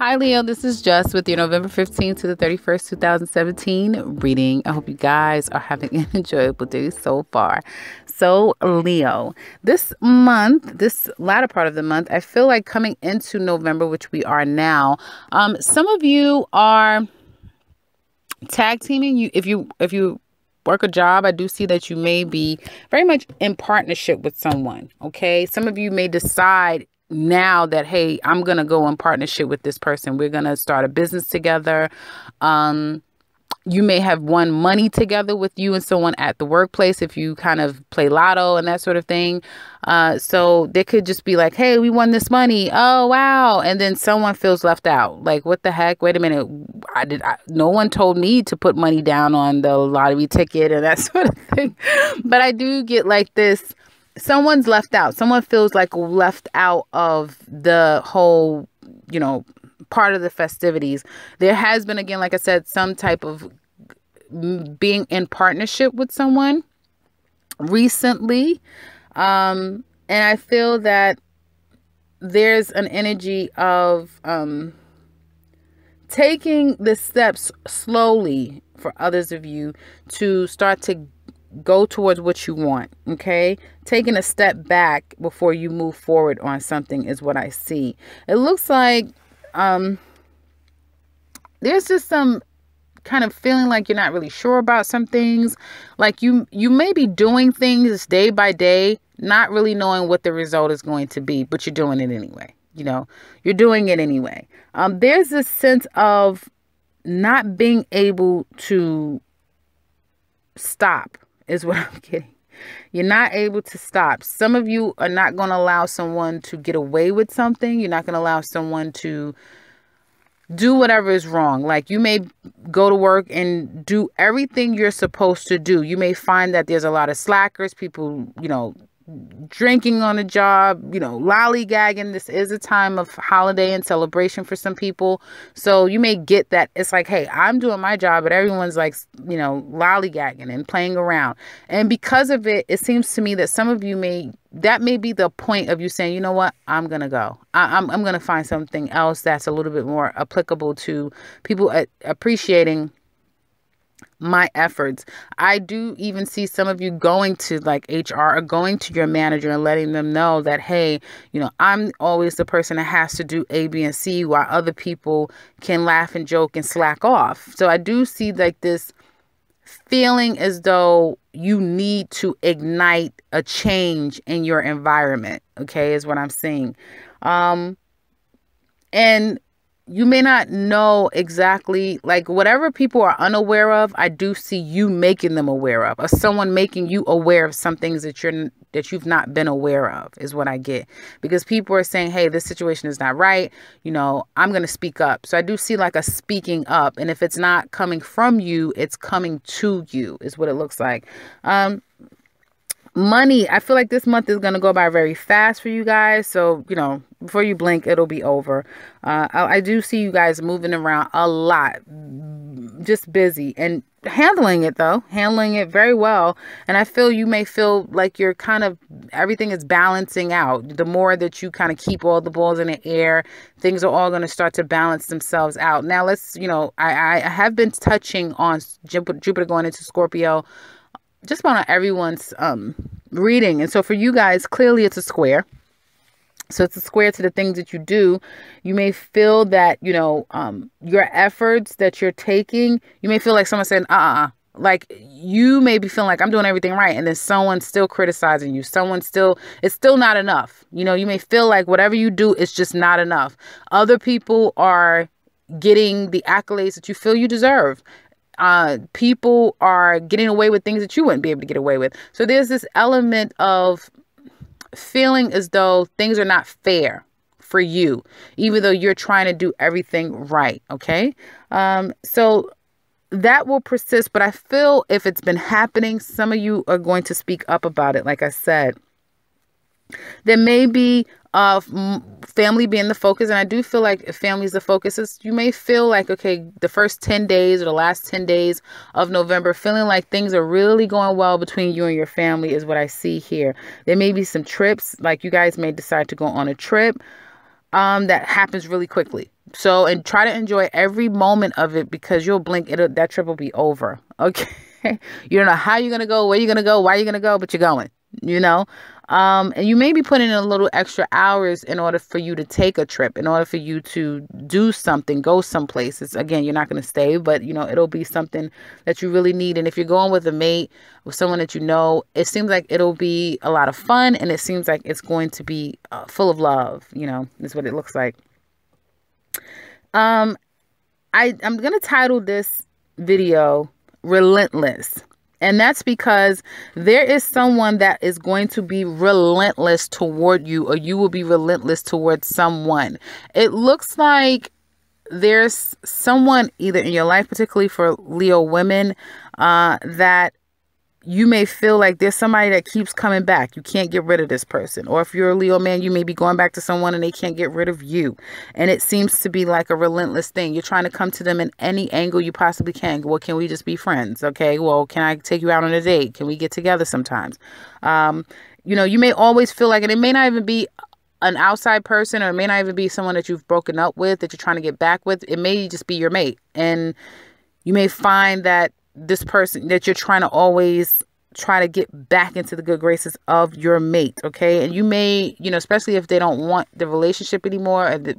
Hi, Leo. This is Jess with your November 15th to the 31st, 2017 reading. I hope you guys are having an enjoyable day so far. So, Leo, this month, this latter part of the month, I feel like coming into November, which we are now, some of you are tag teaming. If you work a job, I do see that you may be very much in partnership with someone. Okay. Some of you may decide now that, hey, I'm going to go in partnership with this person. We're going to start a business together. You may have won money together with you and someone at the workplace if you kind of play lotto and that sort of thing. So they could just be like, hey, we won this money. Oh, wow. And then someone feels left out. Like, what the heck? Wait a minute. No one told me to put money down on the lottery ticket and that sort of thing. But I do get like this. Someone's left out. Someone feels like left out of the whole, part of the festivities. There has been, again, like I said, some type of being in partnership with someone recently. And I feel that there's an energy of taking the steps slowly for others of you to start to go towards what you want. Okay. Taking a step back before you move forward on something is what I see. It looks like there's just some kind of feeling like you're not really sure about some things. Like you may be doing things day by day, not really knowing what the result is going to be, but you're doing it anyway. You're doing it anyway. There's this sense of not being able to stop is what I'm getting. You're not able to stop. Some of you are not going to allow someone to get away with something. You're not going to allow someone to do whatever is wrong. Like, you may go to work and do everything you're supposed to do. You may find that there's a lot of slackers, people, drinking on the job, lollygagging. This is a time of holiday and celebration for some people. So you may get that it's like, hey, I'm doing my job, but everyone's like, lollygagging and playing around. And because of it, it seems to me that some of you that may be the point of you saying, you know what, I'm going to go. I'm going to find something else that's a little bit more applicable to people appreciating my efforts. I do even see some of you going to like HR or going to your manager and letting them know that, hey, I'm always the person that has to do A, B, and C while other people can laugh and joke and slack off. So I do see like this feeling as though you need to ignite a change in your environment. Okay, is what I'm seeing. And you may not know exactly, like, whatever people are unaware of, I do see you making them aware of, or someone making you aware of some things that you've not been aware of, is what I get. Because people are saying, hey, this situation is not right. I'm going to speak up. So I do see like a speaking up. And if it's not coming from you, it's coming to you, is what it looks like. Money, I feel like this month is going to go by very fast for you guys. So, before you blink, it'll be over. I do see you guys moving around a lot, just busy and handling it very well. And I feel you may feel like you're kind of, everything is balancing out. The more that you kind of keep all the balls in the air, things are all going to start to balance themselves out. Now let's, I have been touching on Jupiter going into Scorpio just about on everyone's reading. And so for you guys, clearly it's a square. So it's a square to the things that you do. You may feel that, your efforts that you're taking, you may feel like someone said, like you may be feeling like I'm doing everything right. And then someone's still criticizing you. It's still not enough. You may feel like whatever you do is just not enough. Other people are getting the accolades that you feel you deserve. People are getting away with things that you wouldn't be able to get away with. So there's this element of feeling as though things are not fair for you, even though you're trying to do everything right. Okay. So that will persist, but I feel if it's been happening, some of you are going to speak up about it. Like I said, there may be family being the focus. And I do feel like if family is the focus, you may feel like, okay, the first 10 days or the last 10 days of November, feeling like things are really going well between you and your family is what I see here. There may be some trips, like you guys may decide to go on a trip that happens really quickly. So, and try to enjoy every moment of it, because you'll blink, that trip will be over. Okay. You don't know how you're going to go, where you're going to go, why you're going to go, but you're going, you know? And you may be putting in a little extra hours in order for you to take a trip, in order for you to do something, go someplace. Again, you're not going to stay, but you know, it'll be something that you really need. And if you're going with a mate, with someone that you know, it seems like it'll be a lot of fun, and it seems like it's going to be full of love, you know, is what it looks like. I'm going to title this video Relentless. And that's because there is someone that is going to be relentless toward you, or you will be relentless towards someone. It looks like there's someone either in your life, particularly for Leo women, that you may feel like there's somebody that keeps coming back. You can't get rid of this person. Or if you're a Leo man, you may be going back to someone and they can't get rid of you. And it seems to be like a relentless thing. You're trying to come to them in any angle you possibly can. Well, can we just be friends? Okay. Well, can I take you out on a date? Can we get together sometimes? You know, you may always feel like, and it may not even be an outside person, or it may not even be someone that you've broken up with, that you're trying to get back with. It may just be your mate. And you may find that this person that you're trying to always try to get back into the good graces of your mate. Okay. And you may, you know, especially if they don't want the relationship anymore, or the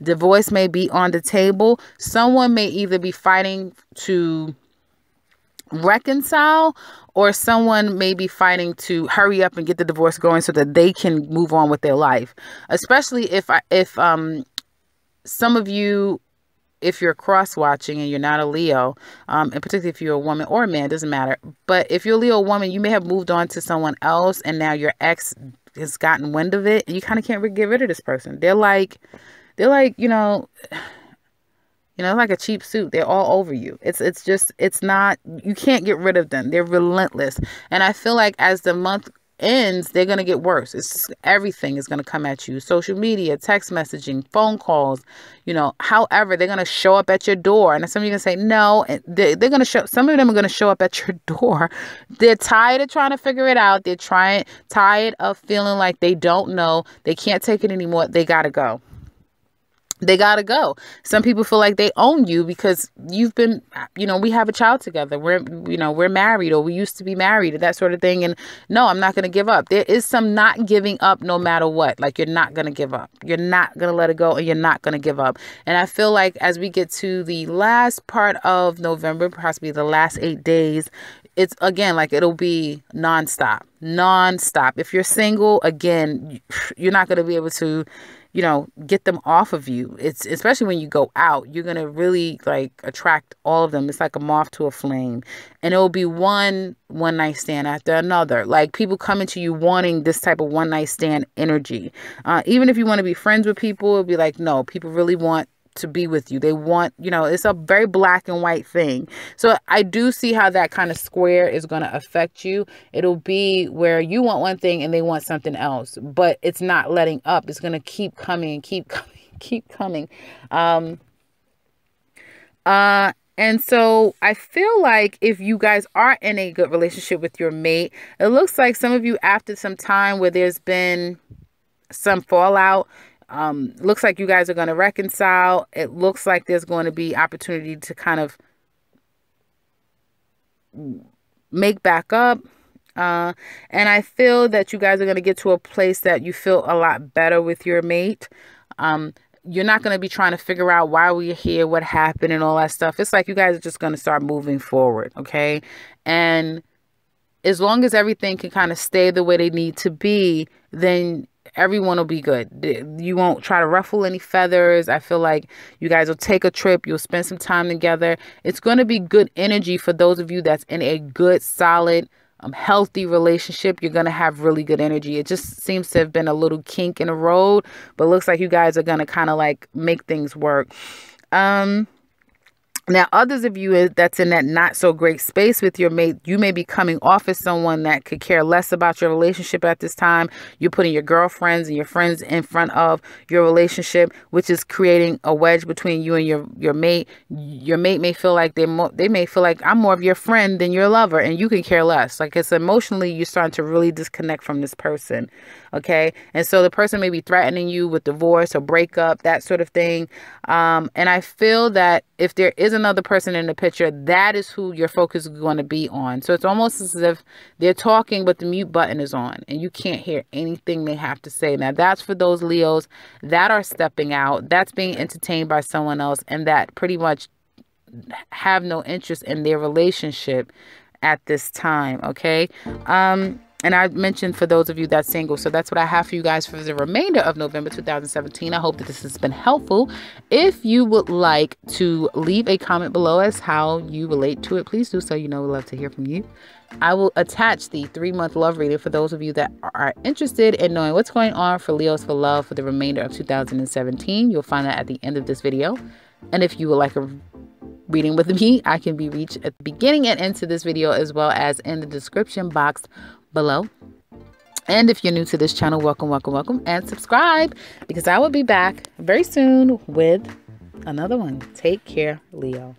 divorce may be on the table. Someone may either be fighting to reconcile, or someone may be fighting to hurry up and get the divorce going so that they can move on with their life. Especially if some of you, if you're cross-watching and you're not a Leo, and particularly if you're a woman or a man, it doesn't matter. But if you're a Leo woman, you may have moved on to someone else, and now your ex has gotten wind of it, and you kind of can't get rid of this person. They're like, you know, like a cheap suit. They're all over you. It's not, you can't get rid of them. They're relentless. And I feel like as the month ends, they're going to get worse. Everything is going to come at you. Social media, text messaging, phone calls, you know, however, they're going to show up at your door. And some of you are going to say, no, they're going to some of them are going to show up at your door. They're tired of trying to figure it out. They're tired of feeling like they don't know. They can't take it anymore. They got to go. They got to go. Some people feel like they own you because you've been, you know, we have a child together. We're married, or we used to be married, that sort of thing. And no, I'm not going to give up. There is some not giving up no matter what. Like, you're not going to give up. You're not going to let it go, and you're not going to give up. And I feel like as we get to the last part of November, possibly the last 8 days, it's again, like, it'll be nonstop. If you're single, again, you're not going to be able to, you know, get them off of you. It's especially when you go out, you're going to really like attract all of them. It's like a moth to a flame, and it will be one night stand after another. Like, people coming to you wanting this type of one night stand energy. Even if you want to be friends with people, it'll be like, no, people really want to be with you. They want, you know, it's a very black and white thing. So I do see how that kind of square is going to affect you. It'll be where you want one thing and they want something else, but it's not letting up. It's going to keep coming and keep coming. And so I feel like if you guys are in a good relationship with your mate, it looks like some of you, after some time where there's been some fallout, looks like you guys are going to reconcile. It looks like there's going to be opportunity to kind of make back up. And I feel that you guys are going to get to a place that you feel a lot better with your mate. You're not going to be trying to figure out why we're here, what happened, and all that stuff. It's like you guys are just going to start moving forward. Okay. And as long as everything can kind of stay the way they need to be, then everyone will be good. You won't try to ruffle any feathers. I feel like you guys will take a trip. You'll spend some time together. It's going to be good energy for those of you that's in a good, solid, healthy relationship. You're going to have really good energy. It just seems to have been a little kink in the road, but it looks like you guys are going to kind of like make things work. Now, others of you that's in that not so great space with your mate, you may be coming off as someone that could care less about your relationship at this time. You're putting your girlfriends and your friends in front of your relationship, which is creating a wedge between you and your mate. Your mate may feel like they may feel like I'm more of your friend than your lover, and you can care less. Like, it's emotionally, you're starting to really disconnect from this person. Okay. And so the person may be threatening you with divorce or breakup, that sort of thing. And I feel that if there is another person in the picture, that is who your focus is going to be on. So it's almost as if they're talking, but the mute button is on and you can't hear anything they have to say. Now, that's for those Leos that are stepping out, that's being entertained by someone else, and that pretty much have no interest in their relationship at this time. Okay. And I mentioned for those of you that's single. So that's what I have for you guys for the remainder of November 2017. I hope that this has been helpful. If you would like to leave a comment below as how you relate to it, please do so. You know, we love to hear from you. I will attach the 3-month love reading for those of you that are interested in knowing what's going on for Leos for love for the remainder of 2017. You'll find that at the end of this video. And if you would like a reading with me, I can be reached at the beginning and end to this video, as well as in the description box below. And if you're new to this channel, welcome, welcome, welcome, and subscribe, because I will be back very soon with another one. Take care, Leo.